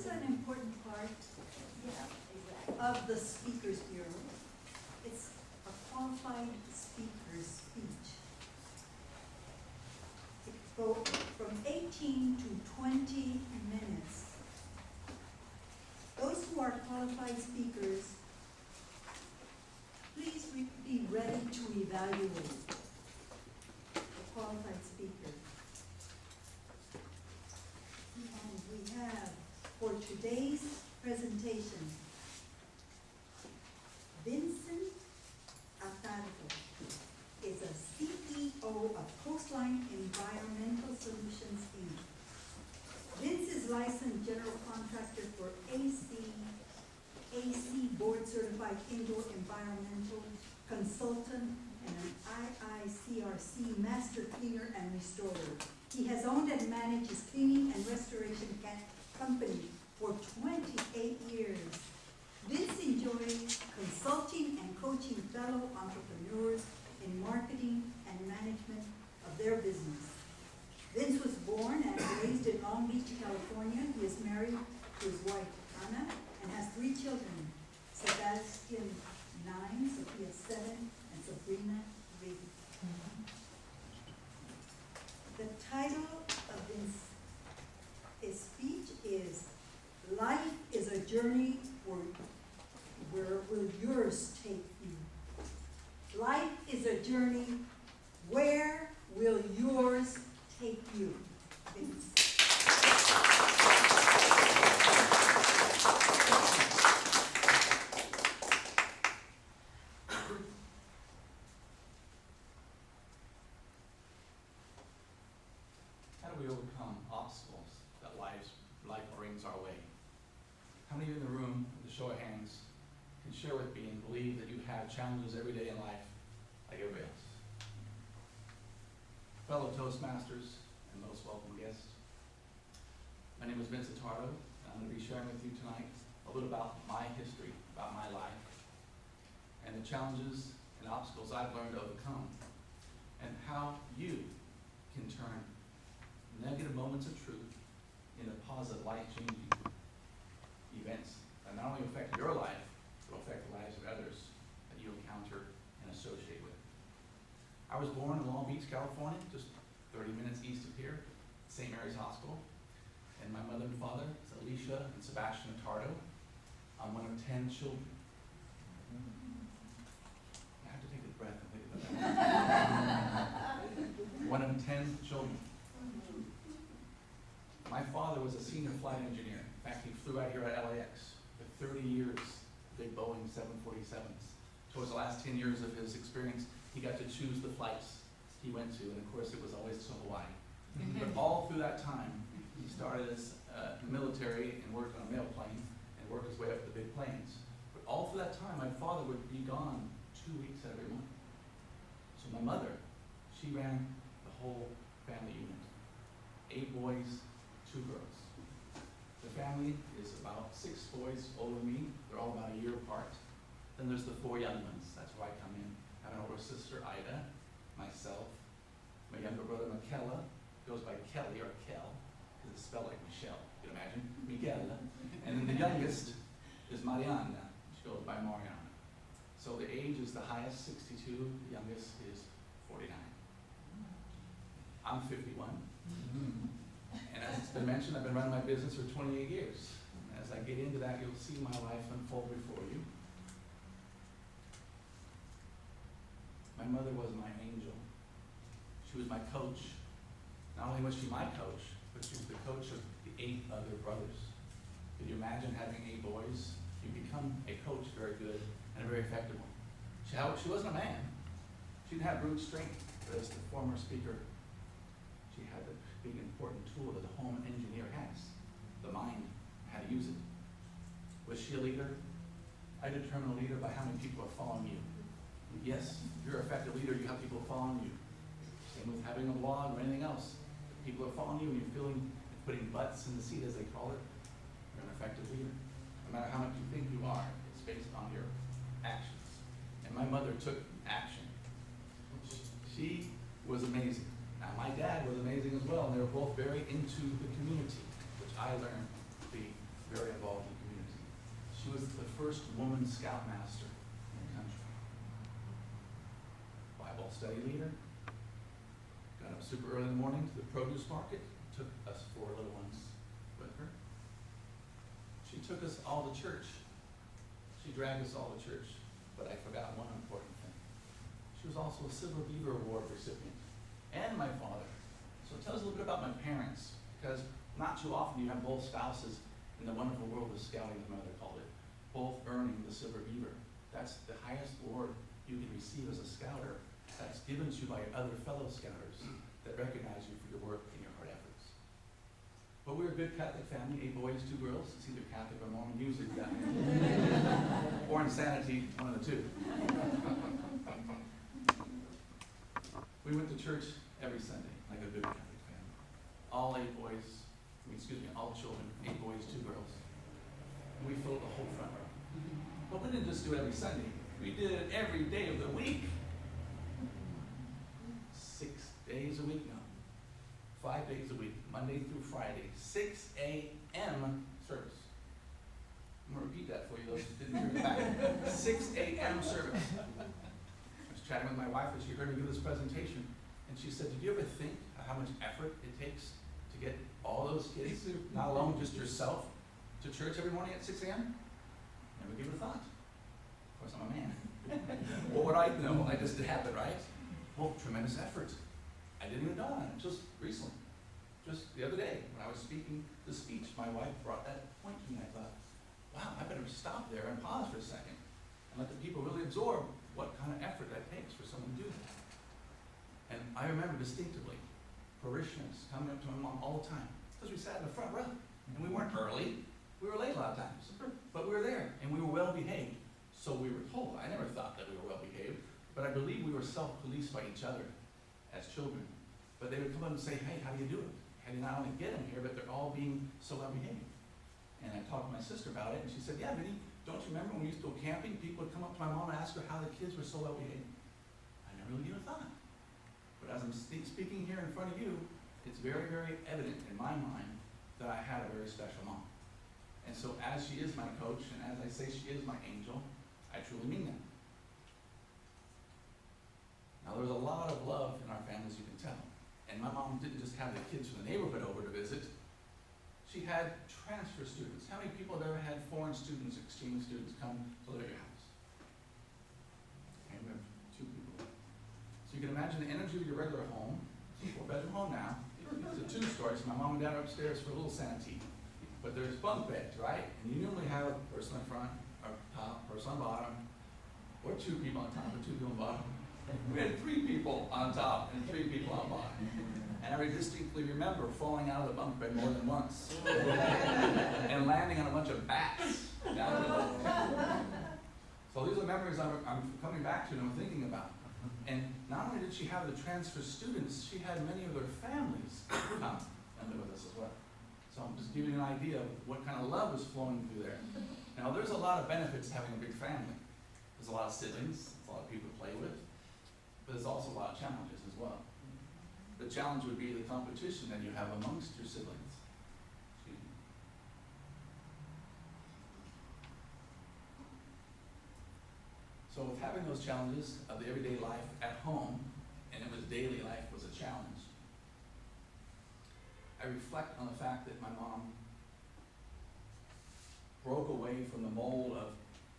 is an important part of the Speakers Bureau. It's a qualified speaker's speech. It goes from 18 to 20 minutes. Those who are qualified speakers, please be ready to evaluate a qualified speaker. And we have, for today's presentation, Vincent Atardo is a CEO of Coastline Environmental Solutions, Inc. Vince is licensed general contractor for AC board certified indoor environmental consultant and an IICRC master cleaner and restorer. He has owned and managed his cleaning and restoration company for 28 years. Vince enjoys consulting and coaching fellow entrepreneurs in marketing and management of their business. Vince was born and raised in Long Beach, California. He is married to his wife, Anna, and has 3 children, Sebastian 9, Sophia 7, and Sabrina 3. The title of his speech is Life is a Journey, where will yours take you? Life is a journey, where will yours take you? Vince. How do we overcome obstacles that life brings our way? How many of you in the room, with a show of hands, can share with me and believe that you have challenges every day in life like everybody else? Fellow Toastmasters and most welcome guests, my name is Vincent Atardo, and I'm going to be sharing with you tonight a little about my history, about my life, and the challenges and obstacles I've learned to overcome, and how you can turn negative moments of truth into positive, life-changing events that not only affect your life, but affect the lives of others that you encounter and associate with. I was born in Long Beach, California, just 30 minutes east of here, St. Mary's Hospital. And my mother and father is Alicia and Sebastian Atardo. I'm one of 10 children. I have to take a breath and think about that. One of 10 children. My father was a senior flight engineer. In fact, he flew out here at LAX for 30 years, big Boeing 747s. Towards the last 10 years of his experience, he got to choose the flights he went to, and of course it was always to Hawaii. But all through that time, he started as military and worked on a mail plane and worked his way up to the big planes. But all through that time, my father would be gone 2 weeks every month. So my mother, she ran the whole family unit. 8 boys, 2 girls. The family is about 6 boys older than me. They're all about a year apart. Then there's the 4 young ones. That's where I come in. I have an older sister, Ida, myself, my younger brother, Michaela, goes by Kelly or Kel, because it's spelled like Michelle, you can imagine, Miguel. And then the youngest is Mariana. She goes by Mariana. So the age is the highest, 62. The youngest is 49. I'm 51. And as it's been mentioned, I've been running my business for 28 years. And as I get into that, you'll see my life unfold before you. My mother was my angel. She was my coach. Not only was she my coach, but she was the coach of the 8 other brothers. Could you imagine having 8 boys? You become a coach very good and a very effective one. She wasn't a man. She didn't have brute strength, but as the former speaker, she had the big important tool that the home engineer has, the mind, how to use it. Was she a leader? I determine a leader by how many people are following you. Yes, if you're an effective leader, you have people following you. Same with having a blog or anything else. If people are following you and you're putting butts in the seat, as they call it, you're an effective leader. No matter how much you think you are, it's based on your actions. And my mother took action. She was amazing. Now, my dad was amazing as well, and they were both very into the community, which I learned to be very first woman scoutmaster in the country. Bible study leader. Got up super early in the morning to the produce market, took us 4 little ones with her. She took us all to church. She dragged us all to church, but I forgot one important thing. She was also a Silver Beaver Award recipient, and my father. So tell us a little bit about my parents, because not too often you have both spouses in the wonderful world of scouting, as my mother called it, both earning the Silver Beaver. That's the highest award you can receive as a scouter. That's given to you by other fellow scouters that recognize you for your work and your hard efforts. But we're a good Catholic family, 8 boys, 2 girls. It's either Catholic or Mormon, usually that. Or insanity, one of the 2. We went to church every Sunday, like a good Catholic family. All 8 boys, all children, 8 boys, 2 girls. And we filled the whole front row. But we didn't just do it every Sunday. We did it every day of the week. 6 days a week, no. 5 days a week, Monday through Friday, 6 a.m. service. I'm going to repeat that for you, those who didn't hear it back. 6 a.m. service. I was chatting with my wife as she heard me give this presentation, and she said, did you ever think of how much effort it takes to get all those kids, not alone just yourself, to church every morning at 6 a.m.? Never gave it a thought. Of course, I'm a man. What would I know? I just, it happened, right? Well, tremendous effort. I didn't even know on it, just recently. Just the other day, when I was speaking the speech, my wife brought that point to me, and I thought, wow, I better stop there and pause for a second and let the people really absorb what kind of effort that takes for someone to do that. And I remember distinctively parishioners coming up to my mom all the time, because we sat in the front row, and we weren't early, we were late a lot of times, but we were there, and we were well behaved. So we were told. I never thought that we were well behaved, but I believe we were self-policed by each other as children. But they would come up and say, hey, how do you do it? How do you not only get them here, but they're all being so well behaved? And I talked to my sister about it, and she said, yeah, Vinny, don't you remember when we used to go camping, people would come up to my mom and ask her how the kids were so well behaved? I never really gave a thought. But as I'm speaking here in front of you, it's very, very evident in my mind that I had a very special mom. And so as she is my coach, and as I say she is my angel, I truly mean that. Now there was a lot of love in our family, as you can tell. And my mom didn't just have the kids from the neighborhood over to visit. She had transfer students. How many people have ever had foreign students, exchange students come to live at your house? Okay, we have 2 people. So you can imagine the energy of your regular home. It's a 4-bedroom home now. It's a 2-story, so my mom and dad are upstairs for a little sanity. But there's bunk beds, right? And you normally have a person in front, or top, person on bottom, or 2 people on top, or 2 people on bottom. We had 3 people on top and 3 people on bottom. And I distinctly remember falling out of the bunk bed more than once. And landing on a bunch of bats down below. So these are memories I'm coming back to and I'm thinking about. And not only did she have the transfer students, she had many of their families come and live with us as well. So I'm just giving you an idea of what kind of love was flowing through there. Now there's a lot of benefits to having a big family. There's a lot of siblings, there's a lot of people to play with, but there's also a lot of challenges as well. The challenge would be the competition that you have amongst your siblings. Excuse me. So with having those challenges of the everyday life at home, and it was daily life was a challenge, I reflect on the fact that my mom broke away from the mold of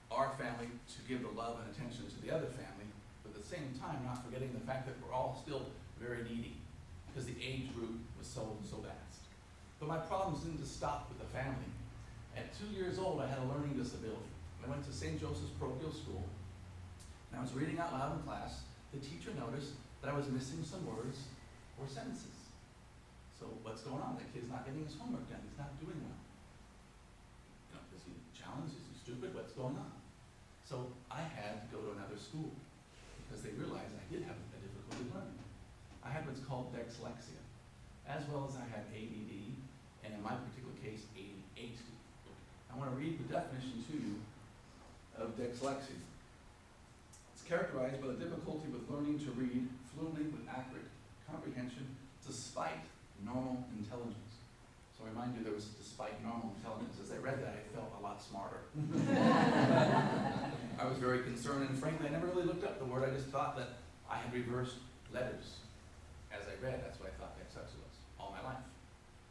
our family to give the love and attention to the other family, but at the same time not forgetting the fact that we're all still very needy because the age group was so vast. But my problems didn't just stop with the family. At 2 years old, I had a learning disability. I went to St. Joseph's Parochial School, and I was reading out loud in class. The teacher noticed that I was missing some words or sentences. So what's going on? That kid's not getting his homework done. He's not doing well. You know, is he challenged? Is he stupid? What's going on? So I had to go to another school because they realized I did have a difficulty learning. I had what's called dyslexia, as well as I had ADD, and in my particular case, ADHD. I want to read the definition to you of dyslexia. It's characterized by the difficulty with learning to read fluently with accurate comprehension despite normal intelligence. So I remind you there was despite normal intelligence. As I read that, I felt a lot smarter. was very concerned, and frankly, I never really looked up the word. I just thought that I had reversed letters as I read. That's what I thought dyslexia was all my life.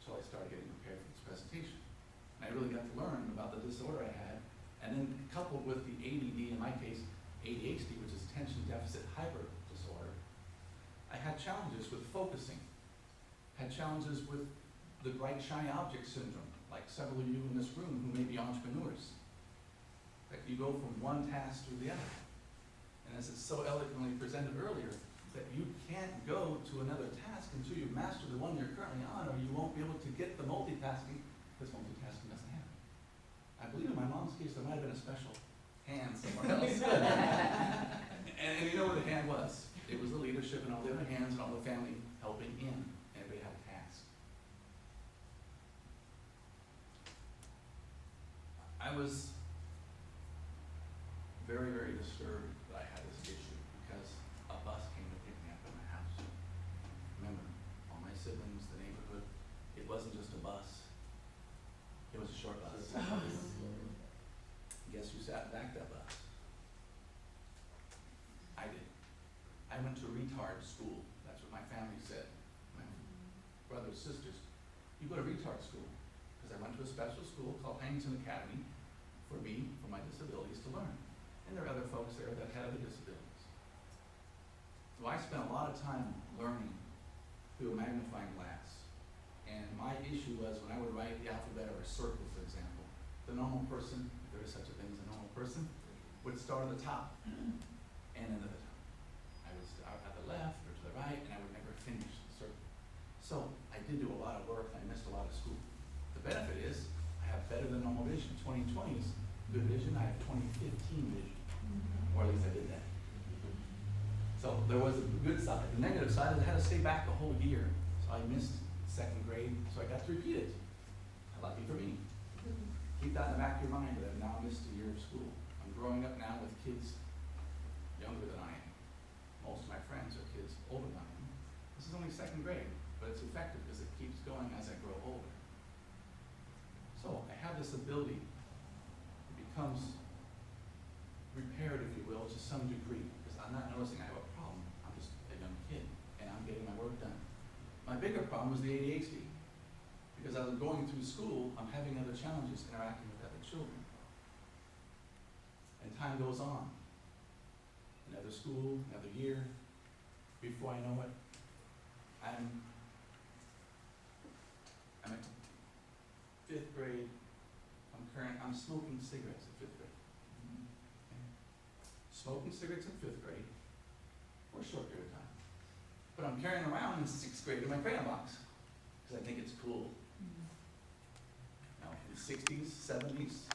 So I started getting prepared for this presentation. And I really got to learn about the disorder I had, and then coupled with the ADD, in my case, ADHD, which is attention deficit hyper disorder, I had challenges with focusing, had challenges with the bright shiny object syndrome, like several of you in this room who may be entrepreneurs. That you go from one task to the other. And as it's so eloquently presented earlier, that you can't go to another task until you master the one you're currently on, or you won't be able to get the multitasking, because multitasking doesn't happen. I believe in my mom's case there might have been a special hand somewhere else. and you know where the hand was. It was the leadership and all the other hands and all the family helping in. Everybody had a task. I was very, very disturbed that I had this issue because a bus came to pick me up at my house. Remember, all my siblings, the neighborhood, it wasn't just a bus. It was a short bus. Guess who sat in the back of that bus? I did. I went to a retard school. That's what my family said. My brothers, sisters, you go to retard school. Because I went to a special school called Huntington Academy for me, for my disabilities, to learn. And there are other folks there that had other disabilities. So I spent a lot of time learning through a magnifying glass. And my issue was when I would write the alphabet or a circle, for example, the normal person, if there is such a thing as a normal person, would start at the top and end at the top. I would start at the left or to the right, and I would never finish the circle. So I did do a lot of work, and I missed a lot of school. The benefit is I have better than normal vision. 20/20 is good vision. I have 20/15 vision. Or at least I did that. So there was a good side. The negative side is I had to stay back a whole year. So I missed second grade, so I got to repeat it. Lucky for me. Keep that in the back of your mind that I've now missed a year of school. I'm growing up now with kids younger than I am. Most of my friends are kids older than I am. This is only second grade, but it's effective because it keeps going as I grow older. So I have this ability. It becomes repaired, if you will, to some degree, because I'm not noticing I have a problem. I'm just a young kid, and I'm getting my work done. My bigger problem was the ADHD, because as I'm going through school, I'm having other challenges interacting with other children. And time goes on. Another school, another year. Before I know it, I'm at fifth grade. I'm smoking cigarettes in fifth grade. Smoking cigarettes in fifth grade for a short period of time. But I'm carrying around in sixth grade in my crayon box because I think it's cool. Now, in the 60s, 70s,